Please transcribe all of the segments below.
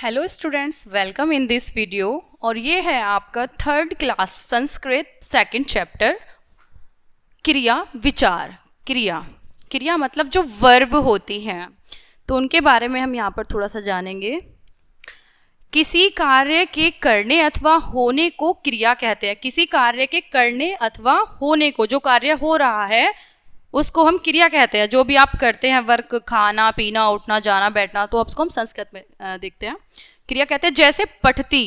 Hello students, welcome in this video. और ये है आपका third class Sanskrit second chapter क्रिया विचार। क्रिया मतलब जो वर्ब होती हैं, तो उनके बारे में हम यहाँ पर थोड़ा सा जानेंगे। किसी कार्य के करने अथवा होने को क्रिया कहते हैं। किसी कार्य के करने अथवा होने को, जो कार्य हो रहा है उसको हम क्रिया कहते हैं। जो भी आप करते हैं, वर्क, खाना पीना, उठना जाना बैठना, तो उसको हम संस्कृत में देखते हैं, क्रिया कहते हैं। जैसे पठती,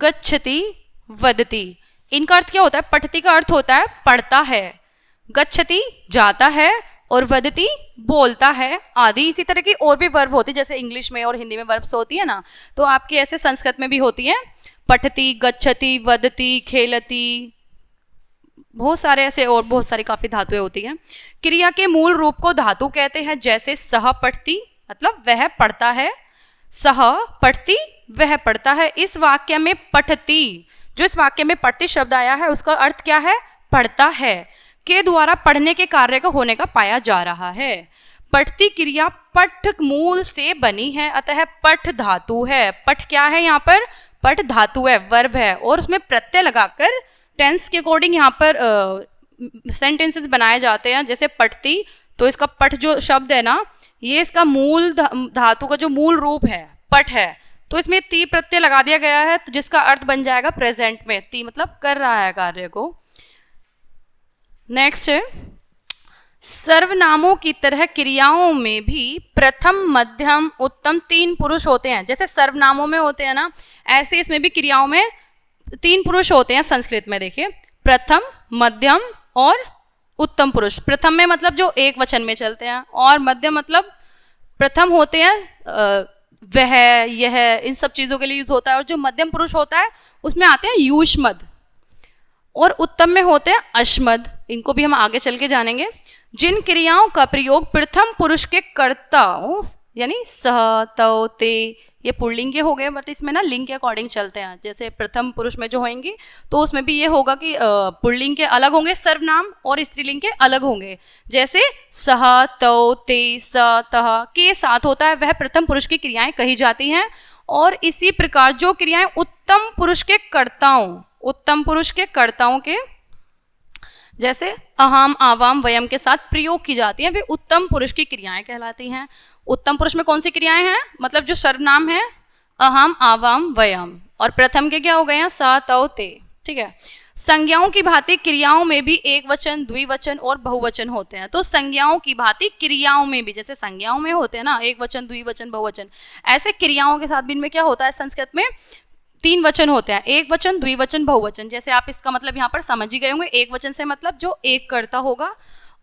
गच्छति, वदति। इनका अर्थ क्या होता है? पठती का अर्थ होता है पढ़ता है, गच्छति जाता है, और वदति बोलता है आदि। इसी तरह की और भी वर्ब होती है, जैसे इंग्लिश में और हिंदी में वर्ब्स होती है ना, तो आपकी ऐसे संस्कृत में भी होती है। पठती, गच्छति, वदति, खेलती, बहुत सारे ऐसे और बहुत सारी काफी धातुएं होती हैं। क्रिया के मूल रूप को धातु कहते हैं। जैसे सह पठती मतलब वह पढ़ता है, सह पठती वह पढ़ता है। इस वाक्य में पठती, जो इस वाक्य में पठती शब्द आया है, उसका अर्थ क्या है? पढ़ता है के द्वारा पढ़ने के कार्य का होने का पाया जा रहा है। पठती क्रिया पठ मूल से बनी है, अतः पठ धातु है। पठ क्या है? यहाँ पर पठ धातु है, वर्ब है, और उसमें प्रत्यय लगाकर टेंस के अकॉर्डिंग यहाँ पर सेंटेंसेस बनाए जाते हैं। जैसे पठती, तो इसका पठ जो शब्द है ना, ये इसका मूल धातु का जो मूल रूप है पठ है, तो इसमें ती प्रत्यय लगा दिया गया है, तो जिसका अर्थ बन जाएगा प्रेजेंट में। ती मतलब कर रहा है कार्य को। नेक्स्ट है, सर्वनामों की तरह क्रियाओं में भी प्रथम, मध्यम, उत्तम तीन पुरुष होते हैं। जैसे सर्वनामों में होते हैं ना, ऐसे इसमें भी क्रियाओं में तीन पुरुष होते हैं संस्कृत में। देखिए, प्रथम, मध्यम और उत्तम पुरुष। प्रथम में मतलब जो एक वचन में चलते हैं, और मध्यम मतलब प्रथम होते हैं वह, यह, इन सब चीजों के लिए यूज होता है। और जो मध्यम पुरुष होता है उसमें आते हैं यूष्मद, और उत्तम में होते हैं अश्मद। इनको भी हम आगे चल के जानेंगे। जिन क्रियाओं का प्रयोग प्रथम पुरुष के कर्ताओं यानी सह, तव, ते, ये पुल्लिंग के हो गए, बट इसमें ना लिंग के अकॉर्डिंग चलते हैं। जैसे प्रथम पुरुष में जो होंगी, तो उसमें भी ये होगा कि पुल्लिंग के अलग होंगे सर्वनाम, और स्त्रीलिंग के अलग होंगे। जैसे सह, तव, ते, स, तह के साथ होता है, वह प्रथम पुरुष की क्रियाएं कही जाती हैं। और इसी प्रकार जो क्रियाएं उत्तम पुरुष के कर्ताओं के जैसे अहम, आवाम, वयम के साथ प्रयोग की जाती हैं, वे उत्तम पुरुष की क्रियाएं कहलाती हैं। उत्तम पुरुष में कौन सी क्रियाएं हैं? मतलब जो सर्वनाम है अहम, आवाम, वयम, और प्रथम के क्या हो गए हैं? स, तव, ते। ठीक है। संज्ञाओं की भांति क्रियाओं में भी एक वचन, द्विवचन और बहुवचन होते हैं। तो संज्ञाओं की भांति क्रियाओं में भी, जैसे संज्ञाओं में होते हैं ना एक वचन, द्विवचन, बहुवचन, ऐसे क्रियाओं के साथ भी इनमें क्या होता है? संस्कृत में तीन वचन होते हैं, एक वचन, द्विवचन, बहुवचन। जैसे आप इसका मतलब यहाँ पर समझ ही गए होंगे। एक वचन से मतलब जो एक कर्ता होगा,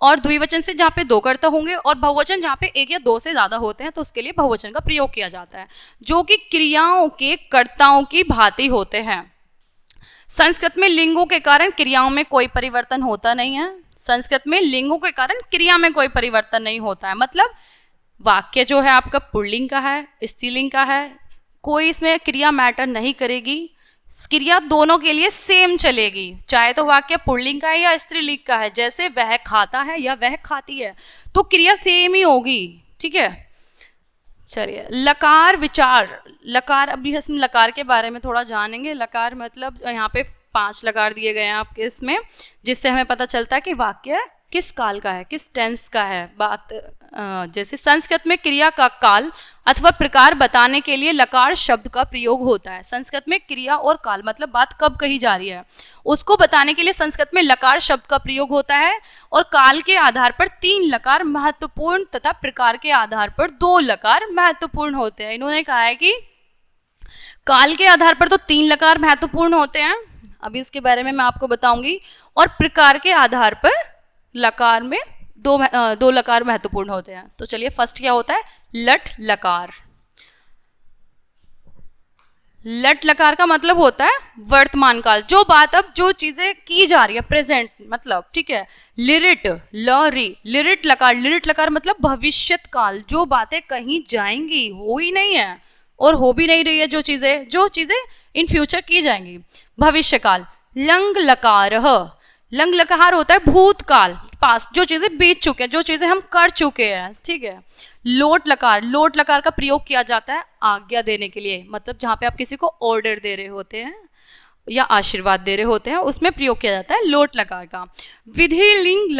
और द्विवचन से जहाँ पे दो कर्ता होंगे, और बहुवचन जहाँ पे एक या दो से ज्यादा होते हैं, तो उसके लिए बहुवचन का प्रयोग किया जाता है, जो कि क्रियाओं के कर्ताओं की भांति होते हैं। संस्कृत में लिंगों के कारण क्रियाओं में कोई परिवर्तन होता नहीं है। संस्कृत में लिंगों के कारण क्रिया में कोई परिवर्तन नहीं होता है। मतलब वाक्य जो है आपका पुल्लिंग का है, स्त्रीलिंग का है, कोई इसमें क्रिया मैटर नहीं करेगी। क्रिया दोनों के लिए सेम चलेगी, चाहे तो वाक्य पुल्लिंग का है या स्त्रीलिंग का है। जैसे वह खाता है या वह खाती है, तो क्रिया सेम ही होगी। ठीक है। चलिए, लकार विचार। लकार, अभी हम लकार के बारे में थोड़ा जानेंगे। लकार मतलब यहाँ पे 5 लकार दिए गए हैं आपके इसमें, जिससे हमें पता चलता है कि वाक्य किस काल का है, किस टेंस का है। बात जैसे संस्कृत में क्रिया का काल अथवा प्रकार बताने के लिए लकार शब्द का प्रयोग होता है। संस्कृत में क्रिया और काल मतलब बात कब कही जा रही है, उसको बताने के लिए संस्कृत में लकार शब्द का प्रयोग होता है। और काल के आधार पर 3 लकार महत्वपूर्ण तथा प्रकार के आधार पर 2 लकार महत्वपूर्ण होते हैं। इन्होंने कहा है कि काल के आधार पर तो 3 लकार महत्वपूर्ण होते हैं, अभी उसके बारे में मैं आपको बताऊंगी। और प्रकार के आधार पर लकार में दो लकार महत्वपूर्ण होते हैं। तो चलिए, फर्स्ट क्या होता है? लट लकार। लट लकार का मतलब होता है वर्तमान काल, जो बात अब जो चीजें की जा रही है, प्रेजेंट मतलब। ठीक है। लिरिट, लरी, लिरिट लकार। लिरिट लकार मतलब भविष्यत काल, जो बातें कहीं जाएंगी, हो ही नहीं है और हो भी नहीं रही है, जो चीजें इन फ्यूचर की जाएंगी, भविष्य काल। लंग लकार। लंग लकार होता है भूतकाल, पास्ट, जो चीजें बीत चुके हैं, जो चीजें हम कर चुके हैं, ठीक है। लोट लकार का प्रयोग किया जाता है आज्ञा देने के लिए, मतलब जहाँ पे आप किसी को ऑर्डर दे रहे होते हैं या आशीर्वाद दे रहे होते हैं, उसमें प्रयोग किया जाता है लोट लकार का। विधिलिंग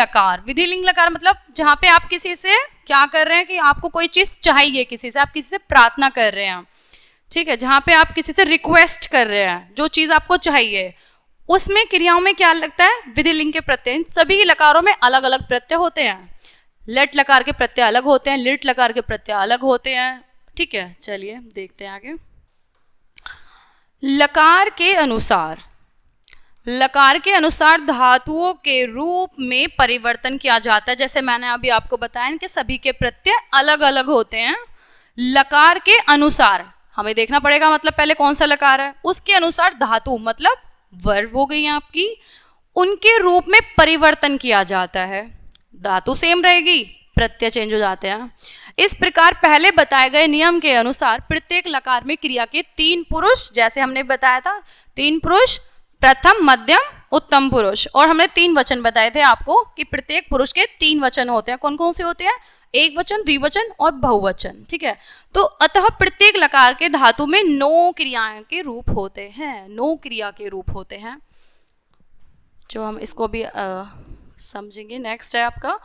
लकार मतलब जहाँ पे आप किसी से क्या कर रहे हैं कि आपको कोई चीज चाहिए, किसी से आप किसी से प्रार्थना कर रहे हैं, ठीक है, जहाँ पे आप किसी से रिक्वेस्ट कर रहे हैं जो चीज आपको चाहिए, उसमें क्रियाओं में क्या लगता है, विधिलिंग के प्रत्यय। सभी लकारों में अलग अलग प्रत्यय होते हैं, लट लकार के प्रत्यय अलग होते हैं, लिट लकार के प्रत्यय अलग होते हैं, ठीक है। चलिए देखते हैं आगे। लकार के अनुसार धातुओं के रूप में परिवर्तन किया जाता है। जैसे मैंने अभी आपको बताया कि सभी के प्रत्यय अलग अलग होते हैं। लकार के अनुसार हमें देखना पड़ेगा, मतलब पहले कौन सा लकार है, उसके अनुसार धातु मतलब वर्ब हो गई आपकी, उनके रूप में परिवर्तन किया जाता है। धातु सेम रहेगी, प्रत्यय चेंज हो जाते हैं। इस प्रकार पहले बताए गए नियम के अनुसार प्रत्येक लकार में क्रिया के 3 पुरुष, जैसे हमने बताया था 3 पुरुष, प्रथम मध्यम उत्तम पुरुष, और हमने 3 वचन बताए थे आपको कि प्रत्येक पुरुष के 3 वचन होते हैं। कौन कौन से होते हैं, एक वचन, द्विवचन और बहुवचन, ठीक है। तो अतः प्रत्येक लकार के धातु में 9 क्रियाएं के रूप होते हैं, 9 क्रिया के रूप होते हैं, जो हम इसको भी समझेंगे। नेक्स्ट है आपका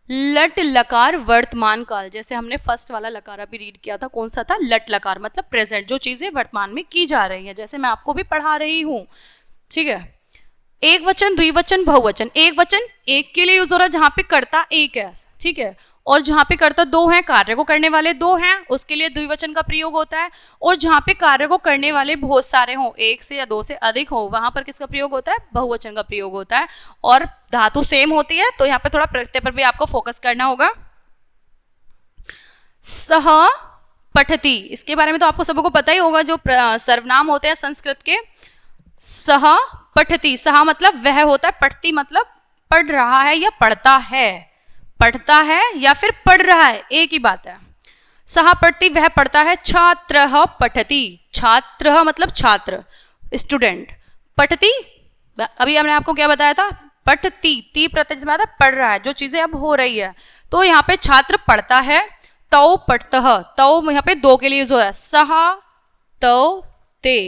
लट लकार वर्तमान काल। जैसे हमने फर्स्ट वाला लकार अभी रीड किया था, कौन सा था, लट लकार मतलब प्रेजेंट, जो चीजें वर्तमान में की जा रही हैं, जैसे मैं आपको भी पढ़ा रही हूँ, ठीक है। एक वचन, द्विवचन, बहुवचन। एक वचन एक के लिए यूज हो रहा है जहां पे कर्ता एक है, ठीक है, और जहां पे कर्ता 2 हैं, कार्य को करने वाले 2 हैं, उसके लिए द्विवचन का प्रयोग होता है। और जहां पे कार्य को करने वाले बहुत सारे हों, 1 से या 2 से अधिक हो, वहां पर किसका प्रयोग होता है, बहुवचन का प्रयोग होता है। और धातु सेम होती है, तो यहाँ पे थोड़ा प्रत्यय पर भी आपको फोकस करना होगा। सह पठती, इसके बारे में तो आपको सबको पता ही होगा, जो सर्वनाम होते हैं संस्कृत के। सह पठती, सह मतलब वह होता है, पठती मतलब पढ़ रहा है या पढ़ता है, पढ़ता है या फिर पढ़ रहा है, एक ही बात है। सह पठती वह पढ़ता है। छात्रः पठति, छात्र मतलब छात्र, स्टूडेंट। पठती, अभी हमने आपको क्या बताया था, पठती, ती प्रत्यय से आता पढ़ रहा है, जो चीजें अब हो रही है। तो यहाँ पे छात्र पढ़ता है। तौ पठतः, तौ यहाँ पे 2 के लिए यूज हो है। सह तौ ते,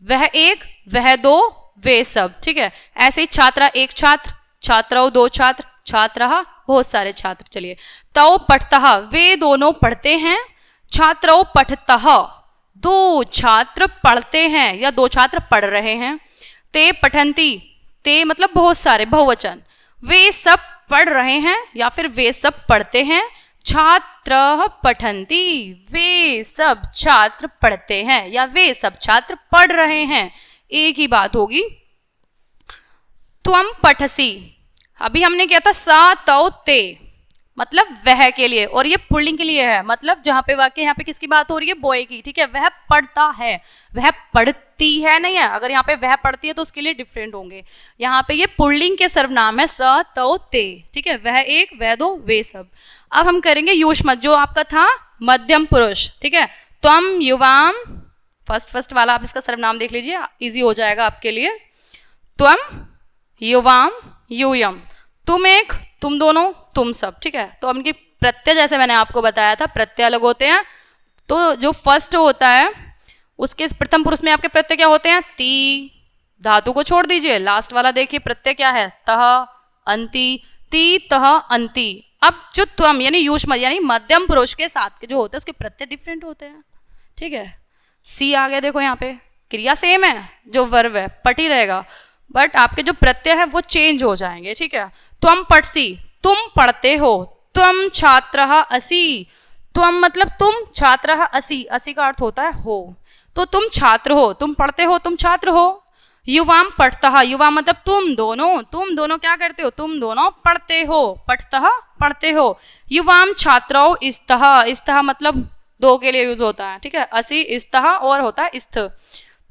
वह एक, वह 2, वे सब, ठीक है। ऐसे ही छात्रा एक छात्र, छात्रौ 2 छात्र, छात्रः बहुत सारे छात्र। चलिए, तौ पठतः वे दोनों पढ़ते हैं। छात्रौ पठतः 2 छात्र पढ़ते हैं या 2 छात्र पढ़ रहे हैं। ते पठन्ति, ते मतलब बहुत सारे, बहुवचन। वे सब पढ़ रहे हैं या फिर वे सब पढ़ते हैं। छात्रः पठन्ति, वे सब छात्र पढ़ते हैं या वे सब छात्र पढ़ रहे हैं, एक ही बात होगी। त्वम पठसि, अभी हमने किया था सा तौ ते, मतलब वह के लिए, और ये पुल्लिंग के लिए है, मतलब जहां पे वाक्य यहाँ पे किसकी बात हो रही है, बॉय की, ठीक है। वह पढ़ता है, वह पढ़ती है नहीं है, अगर यहाँ पे वह पढ़ती है तो उसके लिए डिफरेंट होंगे। यहाँ पे ये पुल्लिंग के सर्वनाम है, स तौ ते, ठीक है। वह एक, वह 2, वे सब। अब हम करेंगे युष्मत, जो आपका था मध्यम पुरुष, ठीक है। त्वम युवाम, फर्स्ट वाला आप इसका सर्वनाम देख लीजिए, इजी हो जाएगा आपके लिए। त्वम युवाम यूयम, तुम एक, तुम दोनों, तुम सब, ठीक है। तो उनकी प्रत्यय, जैसे मैंने आपको बताया था, प्रत्यय अलग होते हैं। तो जो फर्स्ट होता है उसके प्रथम पुरुष में आपके प्रत्यय क्या होते हैं, ती, धातु को छोड़ दीजिए, लास्ट वाला देखिए प्रत्यय क्या है, तह, अंति, ती, तह, अंति। अब जो त्वम यानी युष्मत यानी मध्यम पुरुष के साथ के जो होते हैं उसके प्रत्यय डिफरेंट होते हैं, ठीक है। सी आ गया, देखो यहाँ पे क्रिया सेम है, जो वर्ब है पट ही रहेगा, बट आपके जो प्रत्यय है वो चेंज हो जाएंगे, ठीक है। त्वम पठसि, तुम पढ़ते हो। त्वम छात्रः असि, त्वम मतलब तुम, छात्रः असि, असि का अर्थ होता है हो, तो तुम छात्र हो, तुम पढ़ते हो, तुम छात्र हो। युवाम पठतः, युवा मतलब तुम दोनों क्या करते हो, तुम दोनों पढ़ते हो, पठतः पढ़ते हो। युवाम छात्रौ स्तः, स्तः मतलब 2 के लिए यूज होता है, ठीक है। असि स्तः और होता है स्थ।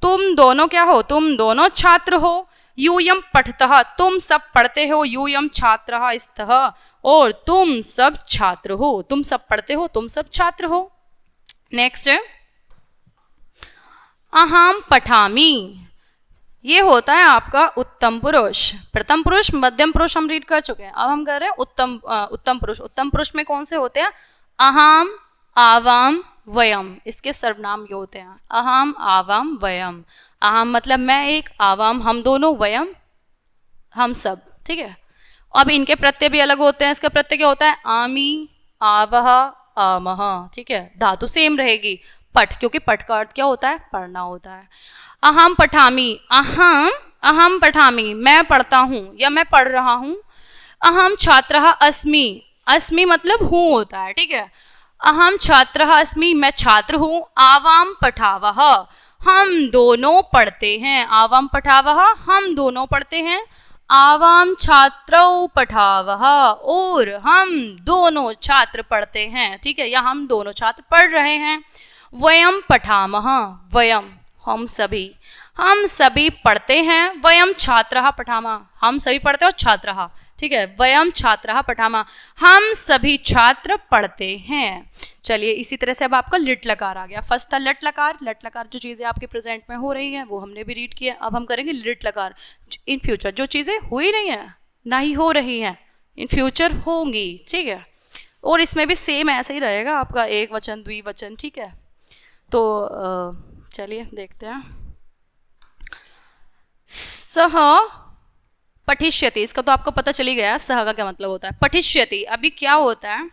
तुम दोनों क्या हो, तुम दोनों छात्र हो। यूयम पठतः, तुम सब पढ़ते हो। यूयम छात्रः स्तः, और तुम सब छात्र हो, तुम सब पढ़ते हो, तुम सब छात्र हो। नेक्स्ट है अहम पठामि, ये होता है आपका उत्तम पुरुष। प्रथम पुरुष, मध्यम पुरुष हम रीड कर चुके हैं। अब हम कर रहे हैं उत्तम पुरुष। उत्तम पुरुष में कौन से होते हैं? अहम, आवाम, वयम। इसके सर्वनाम ये होते हैं अहम, आवाम, वयम। अहम मतलब मैं एक, आवाम हम दोनों, वयम हम सब। ठीक है। अब इनके प्रत्यय भी अलग होते हैं। इसका प्रत्यय क्या होता है? आमी, आवह, आमह। ठीक है। धातु सेम रहेगी, पठ, क्योंकि पठ का अर्थ क्या होता है? पढ़ना होता है। अहम पठामी, अहम पठामी मैं पढ़ता हूँ या मैं पढ़ रहा हूँ। अहम छात्रः अस्मि, अस्मि मतलब हूँ होता है। ठीक है। अहम छात्रः अस्मि मैं छात्र हूँ। आवाम पठावः हम दोनों पढ़ते हैं। आवाम पठावः हम दोनों पढ़ते हैं। आवाम छात्रौ पठावः और हम दोनों छात्र पढ़ते हैं। ठीक है। या हम दोनों छात्र पढ़ रहे हैं। वयम पठामः, वयम हम सभी पढ़ते हैं। वयम छात्रः पठामः हम सभी पढ़ते हैं और छात्रः। ठीक है। वयम छात्रः पठामः हम सभी छात्र पढ़ते हैं। चलिए इसी तरह से अब आपका लिट लकार आ गया। फर्स्ट था लट लकार। लट लकार जो चीज़ें आपके प्रेजेंट में हो रही हैं वो हमने भी रीड किया। अब हम करेंगे लिट लकार। इन फ्यूचर जो चीज़ें हुई नहीं हैं, ना ही हो रही हैं, इन फ्यूचर होंगी। ठीक है। और इसमें भी सेम ऐसे ही रहेगा आपका, एक वचन, द्विवचन। ठीक है। तो चलिए देखते हैं। सह पठिष्यति, इसका तो आपको पता चली गया सह का क्या मतलब होता है। पठिष्यति अभी क्या होता है?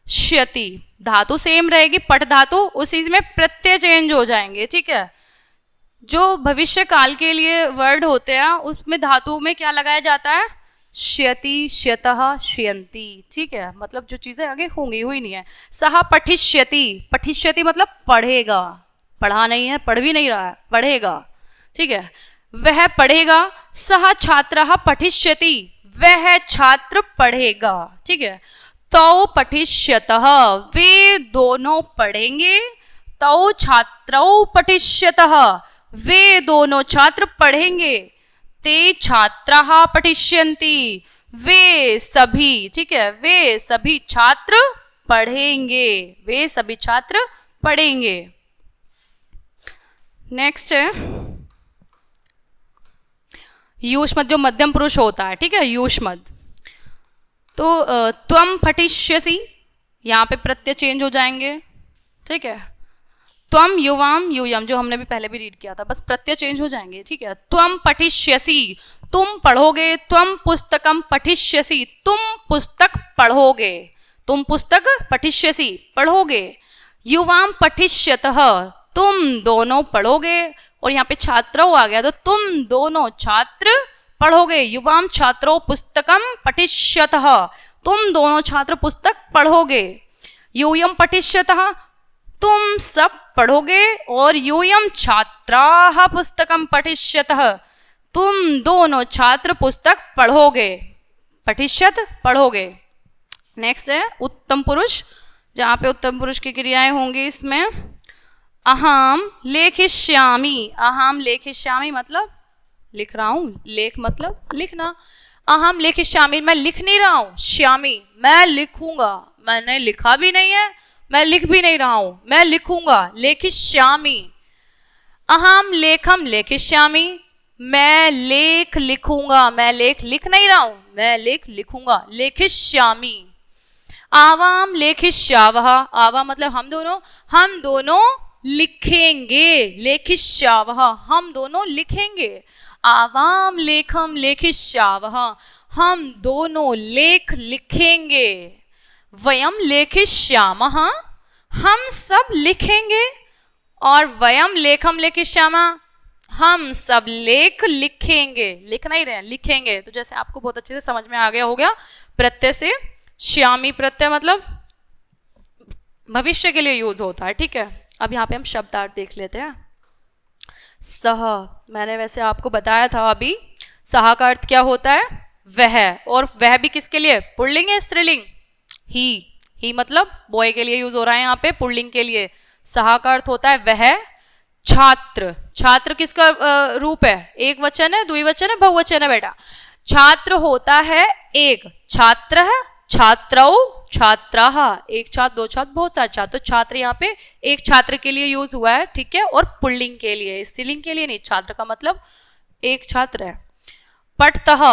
श्यति धातु सेम रहेगी, पठ धातु, उस चीज में प्रत्यय चेंज हो जाएंगे। ठीक है। जो भविष्य काल के लिए वर्ड होते हैं उसमें धातु में क्या लगाया जाता है? श्यति, श्यतः, श्यन्ति। ठीक है। मतलब जो चीजें आगे होंगी, हुई नहीं है। सह पठिष्यति, पठिष्यति मतलब पढ़ेगा, पढ़ा नहीं है, पढ़ भी नहीं रहा है, पढ़ेगा। ठीक है। वह पढ़ेगा। सह छात्रः पठिष्यति वह छात्र पढ़ेगा। ठीक है। तौ पठिष्यतः वे दोनों पढ़ेंगे। तौ छात्रौ पठिष्यतः वे दोनों छात्र पढ़ेंगे। ते छात्राः पठिष्यन्ति वे सभी, ठीक है, वे सभी छात्र पढ़ेंगे। वे सभी छात्र पढ़ेंगे। नेक्स्ट है युष्मद्, जो मध्यम पुरुष होता है। ठीक है। युष्मद् तो त्वम पठिष्यसि, यहाँ पे प्रत्यय चेंज हो जाएंगे। ठीक है। त्वम युवाम यूयम, जो हमने भी पहले भी रीड किया था, बस प्रत्यय चेंज हो जाएंगे। ठीक है। त्वम पठिष्यसि तुम पढ़ोगे। त्वम पुस्तकम पठिष्यसि तुम पुस्तक पढ़ोगे। तुम पुस्तक पठिष्यसि पढ़ोगे। युवाम पठिष्यतः तुम दोनों पढ़ोगे। और यहाँ पे छात्रों आ गया तो तुम दोनों छात्र पढ़ोगे। युवाम छात्रों पुस्तकम पठिष्यतः तुम दोनों छात्र पुस्तक पढ़ोगे। यूयम पठिष्यतः तुम सब पढ़ोगे। और यूयम छात्राः पुस्तकम पठिष्यतः तुम दोनों छात्र पुस्तक पढ़ोगे। पठिष्यत पढ़ोगे। नेक्स्ट है उत्तम पुरुष, जहाँ पे उत्तम पुरुष की क्रियाएं होंगी इसमें। अहम लेखिष्यामि, अहम लेखिष्यामि मतलब लिख रहा हूँ, लेख मतलब लिखना। अहम लेखिष्यामि मैं लिख नहीं रहा हूँ। श्यामी मैं लिखूंगा, मैंने लिखा भी नहीं है, मैं लिख भी नहीं रहा हूँ, मैं लिखूंगा। लेखिष्यामि। अहम लेखम लेखिष्यामि मैं लेख लिखूंगा, मैं लेख लिख नहीं रहा हूँ, मैं लेख लिखूंगा। लेखिष्यामि। आवाम लेखिष्यावः, आवा मतलब हम दोनों लिखेंगे। लेखिष्यावः हम दोनों लिखेंगे। आवाम लेखम लेखिष्यावः हम दोनों लेख लिखेंगे। वयम लेखिष्यामः हम सब लिखेंगे। और वयम लेखम लेखिष्यामः हम सब लेख लिखेंगे। लिख नहीं रहे, लिखेंगे। तो जैसे आपको बहुत अच्छे से समझ में आ गया हो गया, प्रत्यय से श्यामी प्रत्यय मतलब भविष्य के लिए यूज होता है। ठीक है। अब यहाँ पे हम शब्दार्थ देख लेते हैं। सह, मैंने वैसे आपको बताया था अभी, सह का अर्थ क्या होता है? वह। और वह भी किसके लिए? पुल्लिंग है स्त्रीलिंग? ही मतलब बॉय के लिए यूज हो रहा है यहाँ पे, पुल्लिंग के लिए। सह का अर्थ होता है वह। छात्र, छात्र किसका रूप है? एक वचन है, द्विवचन है, बहुवचन है बेटा? छात्र होता है एक। छात्र है, छात्रौ, छात्राः, एक छात्र, दो छात्र, बहुत सारे छात्र। तो छात्र यहाँ पे एक छात्र के लिए यूज हुआ है। ठीक है। और पुल्लिंग के लिए, स्त्रीलिंग के लिए नहीं। छात्र का मतलब एक छात्र है। पठतः,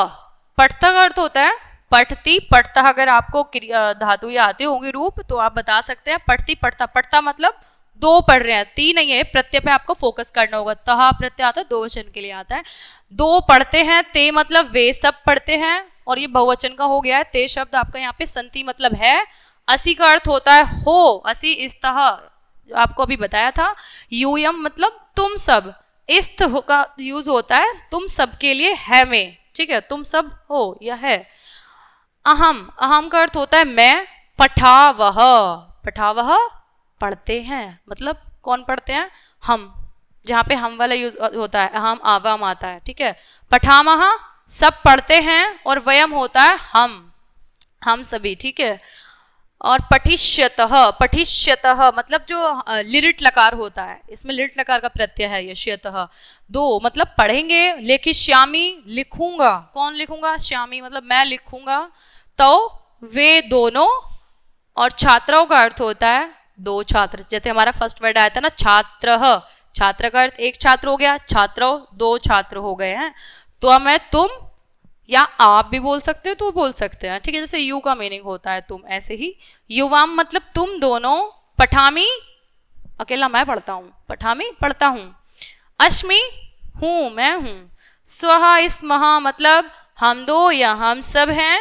पठतः का अर्थ होता है पठती पठतः। अगर आपको धातु या आते होंगे रूप तो आप बता सकते हैं पठती पठता। पठता मतलब दो पढ़ रहे हैं, तीन नहीं है, प्रत्यय पे आपको फोकस करना होगा। तहा प्रत्यय आता है दो वचन के लिए आता है। दो पढ़ते हैं, ते मतलब वे सब पढ़ते हैं, और ये बहुवचन का हो गया है। ते शब्द आपका यहाँ पे संति मतलब है। असी का अर्थ होता है हो, असी इस्तः जो आपको अभी बताया था। यूयम मतलब तुम सब, इस्त का यूज होता है तुम सब के लिए है में, ठीक है, तुम सब हो या है। अहम, अहम का अर्थ होता है मैं। पठावह, पठावह पढ़ते हैं, मतलब कौन पढ़ते हैं, हम, जहाँ पे हम वाला यूज होता है अहम आवाम आता है, ठीक है। पठामह सब पढ़ते हैं, और वयम होता है हम सभी, ठीक है। और पठिष्यतः, पठिष्यतः मतलब जो लिरिट लकार होता है, इसमें लिरिट लकार का प्रत्यय है यश्यतः। दो मतलब पढ़ेंगे। लेखिष्यामि लिखूंगा, कौन लिखूंगा, श्यामी मतलब मैं लिखूंगा। तो वे दोनों, और छात्रों का अर्थ होता है दो छात्र। जैसे हमारा फर्स्ट वर्ड आया था ना छात्रः, छात्र का अर्थ एक छात्र हो गया, छात्रों दो छात्र हो गए हैं। तो अब मैं तुम या आप भी बोल सकते हो, तो बोल सकते हैं, ठीक है। जैसे यू का मीनिंग होता है तुम, ऐसे ही युवाम मतलब तुम दोनों। पठामी अकेला मैं पढ़ता हूँ, पठामी पढ़ता हूँ। अश्मि हूँ मैं हूँ। स्वहा स्महा मतलब हम दो या हम सब हैं,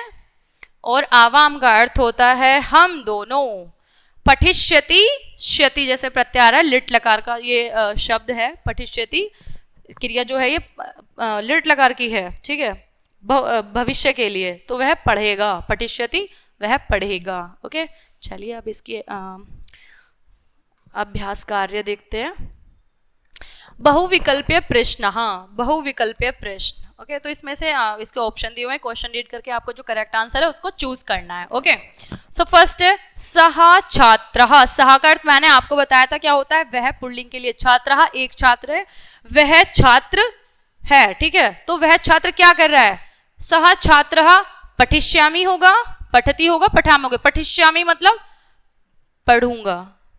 और आवाम का अर्थ होता है हम दोनों। पठिष्यति, श्यति जैसे प्रत्यार है, लिट लकार का ये शब्द है। पठिष्यति क्रिया जो है ये लिट लकार की है, ठीक है, भविष्य के लिए, तो वह पढ़ेगा। पठिष्यति वह पढ़ेगा। ओके, चलिए अब इसकी अभ्यास कार्य देखते हैं। बहुविकल्पीय प्रश्न, हाँ बहुविकल्पीय प्रश्न। ओके, तो इसमें से इसके ऑप्शन दिए हुए हैं, क्वेश्चन रीड करके आपको जो करेक्ट आंसर है उसको चूज करना है। ओके, सो फर्स्ट है सहा छात्रः। सहा का अर्थ मैंने आपको बताया था क्या होता है, वह पुल्लिंग के लिए, छात्रः एक छात्र है, वह छात्र है, ठीक है। तो वह छात्र क्या कर रहा है, सहा छात्रः पठिष्यामि होगा, पठती होगा, पठाम होगा। पठिष्यामि मतलब पढ़ूंगा,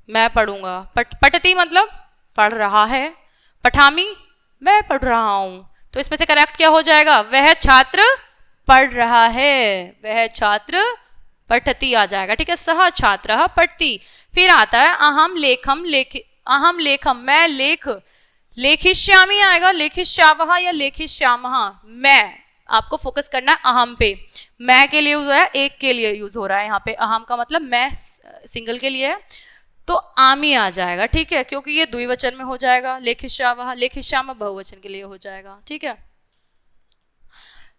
मैं पढ़ूंगा। पठती मतलब पढ़ रहा है। पठामी मैं पढ़ रहा हूं। तो इसमें से करेक्ट क्या हो जाएगा, वह छात्र पढ़ रहा है, वह छात्र पठती आ जाएगा, ठीक है। सह छात्रः पठती। फिर आता है अहम लेखम, अहम लेखम मैं लेख, लेखिष्यामि आएगा, लेखिष्यावः या लेखिष्यामः। मैं, आपको फोकस करना है अहम पे। मैं के लिए यूज है, एक के लिए यूज हो रहा है यहाँ पे। अहम का मतलब मैं सिंगल के लिए है, तो आमी आ जाएगा, ठीक है, क्योंकि ये द्विवचन में हो जाएगा। लेखिष्यावः, लेखिष्याम बहुवचन के लिए हो जाएगा, ठीक है।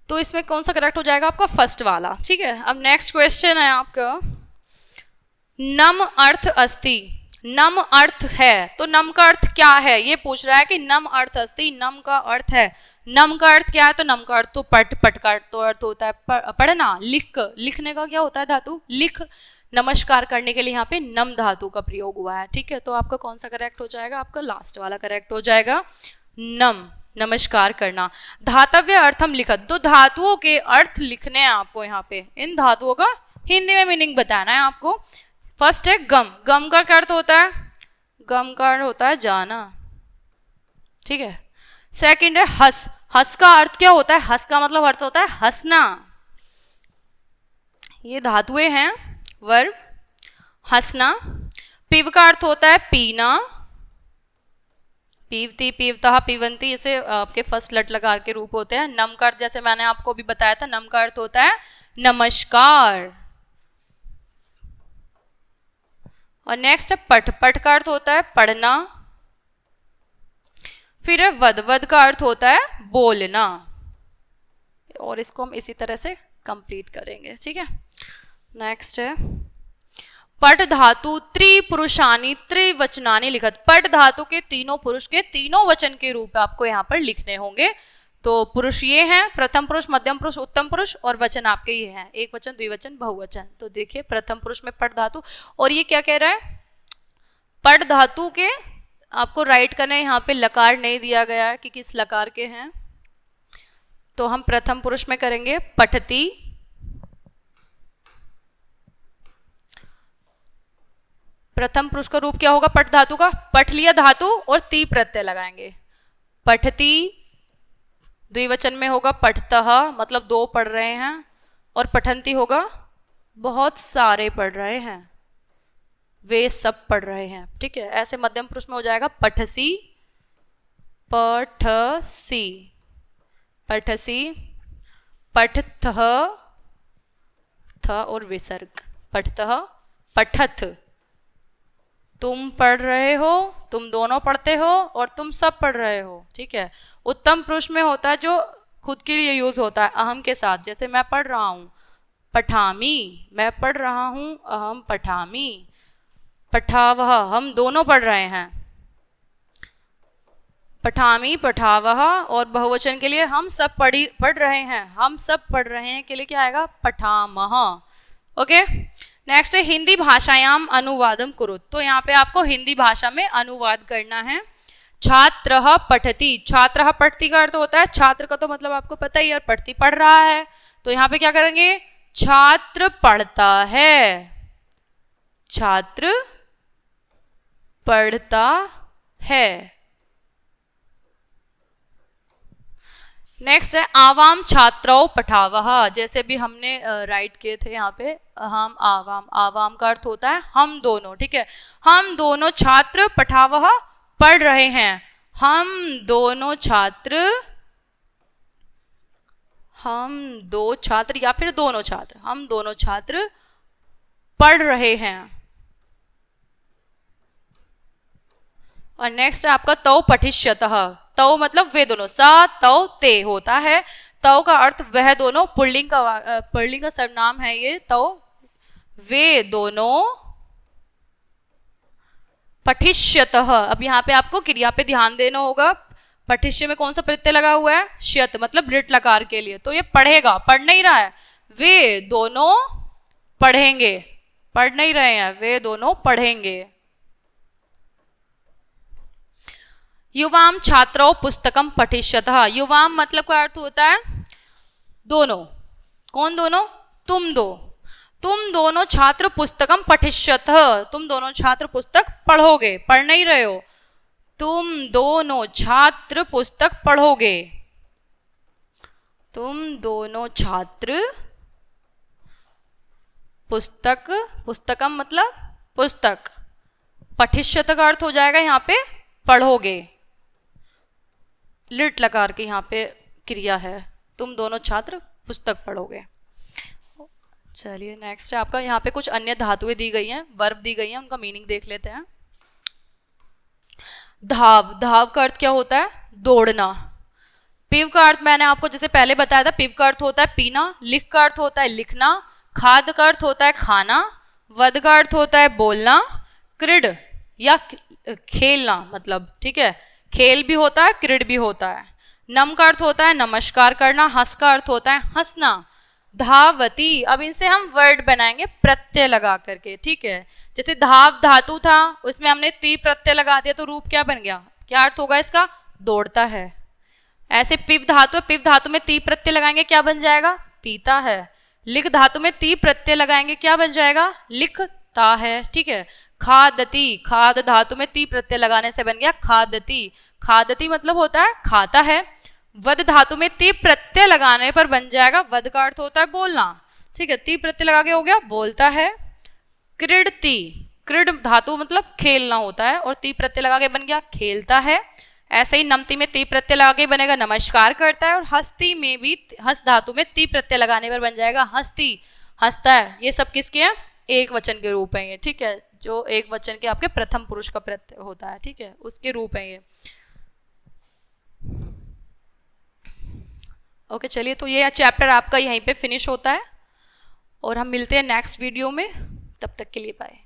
तो इसमें कौन सा करेक्ट हो जाएगा आपका, फर्स्ट वाला, ठीक है। अब नेक्स्ट क्वेश्चन है आपका, नम अर्थ अस्ति। नम अर्थ है, तो नम का अर्थ क्या है, ये पूछ रहा है कि नम अर्थ अस्ति, नम का अर्थ है। नम का अर्थ क्या है, तो नम का अर्थ तो पट, पट का तो अर्थ होता है पढ़ना, लिख, लिखने का क्या होता है धातु, लिख। नमस्कार करने के लिए यहाँ पे नम धातु का प्रयोग हुआ है, ठीक है। तो आपका कौन सा करेक्ट हो जाएगा, आपका लास्ट वाला करेक्ट हो जाएगा, नम, नमस्कार करना। धातव्य अर्थम लिखत, तो धातुओं के अर्थ लिखने हैं आपको यहाँ पे। इन धातुओं का हिंदी में मीनिंग बताना है आपको। फर्स्ट है गम, गम का क्या अर्थ होता है, गम का अर्थ होता है जाना, ठीक है। सेकंड है हस, हस का अर्थ क्या होता है, हस का मतलब अर्थ होता है हंसना। ये धातुएं हैं, वर्ब हंसना। पीव का अर्थ होता है पीना, पीवती, पीवता, पीवंती, इसे आपके फर्स्ट लट लकार के रूप होते हैं। नम का अर्थ जैसे मैंने आपको अभी बताया था, नम का अर्थ होता है नमस्कार। और नेक्स्ट है पठ, पठ का अर्थ होता है पढ़ना। फिर है वद, वद का अर्थ होता है बोलना। और इसको हम इसी तरह से कंप्लीट करेंगे, ठीक है। नेक्स्ट है पट धातु त्रिपुरुषानी त्रिवचनानी लिखत। पट धातु के तीनों पुरुष के तीनों वचन के रूप आपको यहाँ पर लिखने होंगे। तो पुरुष ये हैं, प्रथम पुरुष, मध्यम पुरुष, उत्तम पुरुष, और वचन आपके ये हैं, एक वचन, द्विवचन, बहुवचन। तो देखिए प्रथम पुरुष में पट धातु, और ये क्या कह रहा है, पट धातु के आपको राइट करना है, यहाँ पे लकार नहीं दिया गया है कि किस लकार के हैं। तो हम प्रथम पुरुष में करेंगे पठती, प्रथम पुरुष का रूप क्या होगा पट धातु का, पठ लिया धातु और ती प्रत्यय लगाएंगे। पठती द्विवचन में होगा पठतः, मतलब दो पढ़ रहे हैं, और पठन्ति होगा बहुत सारे पढ़ रहे हैं, वे सब पढ़ रहे हैं। ठीक है, ऐसे मध्यम पुरुष में हो जाएगा पठसी, पठसी, पठसी, पठतः, थ और विसर्ग, पठतः, पठत, तुम पढ़ रहे हो, तुम दोनों पढ़ते हो, और तुम सब पढ़ रहे हो। ठीक है, उत्तम पुरुष में होता है जो खुद के लिए यूज होता है अहम के साथ, जैसे मैं पढ़ रहा हूँ, पठामी, मैं पढ़ रहा हूँ, अहम पठामी। पठावह, हम दोनों पढ़ रहे हैं, पठामी, पठावह। और बहुवचन के लिए हम सब पढ़ रहे हैं, हम सब पढ़ रहे हैं के लिए क्या आएगा, पठामह। ओके, नेक्स्ट है हिंदी भाषायाम अनुवादम कुरुत। तो यहाँ पे आपको हिंदी भाषा में अनुवाद करना है। छात्रः पठति, छात्रः पठति का अर्थ होता है छात्र का, तो मतलब आपको पता ही है, और पठति पढ़ रहा है, तो यहाँ पे क्या करेंगे, छात्र पढ़ता है, छात्र पढ़ता है। नेक्स्ट है आवाम छात्रौ पठावह, जैसे भी हमने राइट किए थे यहाँ पे, हम आवाम, आवाम का अर्थ होता है हम दोनों। ठीक है, हम दोनों छात्र पठावह पढ़ रहे हैं, हम दोनों छात्र, हम दो छात्र या फिर दोनों छात्र, हम दोनों छात्र पढ़ रहे हैं। और नेक्स्ट है आपका तौ पठिष्यतः, तौ मतलब वे दोनों, सा तौ ते होता है, तौ का अर्थ वह दोनों, पुल्लिंग का सर्वनाम है ये तौ, वे दोनों पठिष्यतः। अब यहाँ पे आपको क्रिया पे ध्यान देना होगा, पठिष्य में कौन सा प्रत्यय लगा हुआ है, श्यत, मतलब लिट लकार के लिए, तो ये पढ़ेगा, पढ़ नहीं रहा है, वे दोनों पढ़ेंगे, पढ़ नहीं रहे हैं, वे दोनों पढ़ेंगे। युवाम छात्रों पुस्तकम पठिष्यतः, युवाम मतलब का अर्थ होता है दोनों, कौन दोनों, तुम दोनों छात्र पुस्तकम पठिष्यतः, तुम दोनों छात्र पुस्तक पढ़ोगे, पढ़ नहीं रहे हो, तुम दोनों छात्र पुस्तक पढ़ोगे, तुम दोनों छात्र पुस्तक, पुस्तकम मतलब पुस्तक, पठिष्यत का अर्थ हो जाएगा यहाँ पे पढ़ोगे, लिट लकार के यहाँ पे क्रिया है, तुम दोनों छात्र पुस्तक पढ़ोगे। चलिए नेक्स्ट है आपका, यहाँ पे कुछ अन्य धातुएं दी गई हैं, वर्ब दी गई हैं, उनका मीनिंग देख लेते हैं। धाव, धाव का अर्थ क्या होता है, दौड़ना। पिव का अर्थ मैंने आपको जैसे पहले बताया था, पिव का अर्थ होता है पीना, लिख का अर्थ होता है लिखना, खाद का अर्थ होता है खाना, वद का अर्थ होता है बोलना, क्रीड या खेलना मतलब, ठीक है, खेल भी होता है, क्रीड भी होता है। नम का अर्थ होता है नमस्कार करना, हंस का अर्थ होता है हंसना। धावती, अब इनसे हम वर्ड बनाएंगे प्रत्यय लगा करके, ठीक है, जैसे धाव धातु था, उसमें हमने ती प्रत्यय लगा दिया, तो रूप क्या बन गया, क्या अर्थ होगा इसका, दौड़ता है। ऐसे पिव धातु, पिव धातु में ती प्रत्यय लगाएंगे, क्या बन जाएगा, पीता है। लिख धातु में ती प्रत्यय लगाएंगे, क्या बन जाएगा, लिखता है, ठीक है। खादती, खाद धातु में ती प्रत्यय लगाने से बन गया खादती, खादती मतलब होता है खाता है। वद धातु में ती प्रत्यय लगाने पर बन जाएगा, वद का अर्थ होता है बोलना, ठीक है, ती प्रत्यय लगा के हो गया बोलता है। क्रीडती, क्रीड धातु मतलब खेलना होता है, और ती प्रत्यय लगा के बन गया खेलता है। ऐसे ही नमती में ती प्रत्यय लगा के बनेगा नमस्कार करता है, और हस्ती में भी हस धातु में ती प्रत्यय लगाने पर बन जाएगा हस्ती, हंसता है। ये सब किसके हैं, एक वचन के रूप हैं ये, ठीक है, जो एक वचन के आपके प्रथम पुरुष का प्रत्यय होता है, ठीक है, उसके रूप है ये। ओके चलिए, तो ये चैप्टर आपका यहीं पे फिनिश होता है, और हम मिलते हैं नेक्स्ट वीडियो में, तब तक के लिए बाय।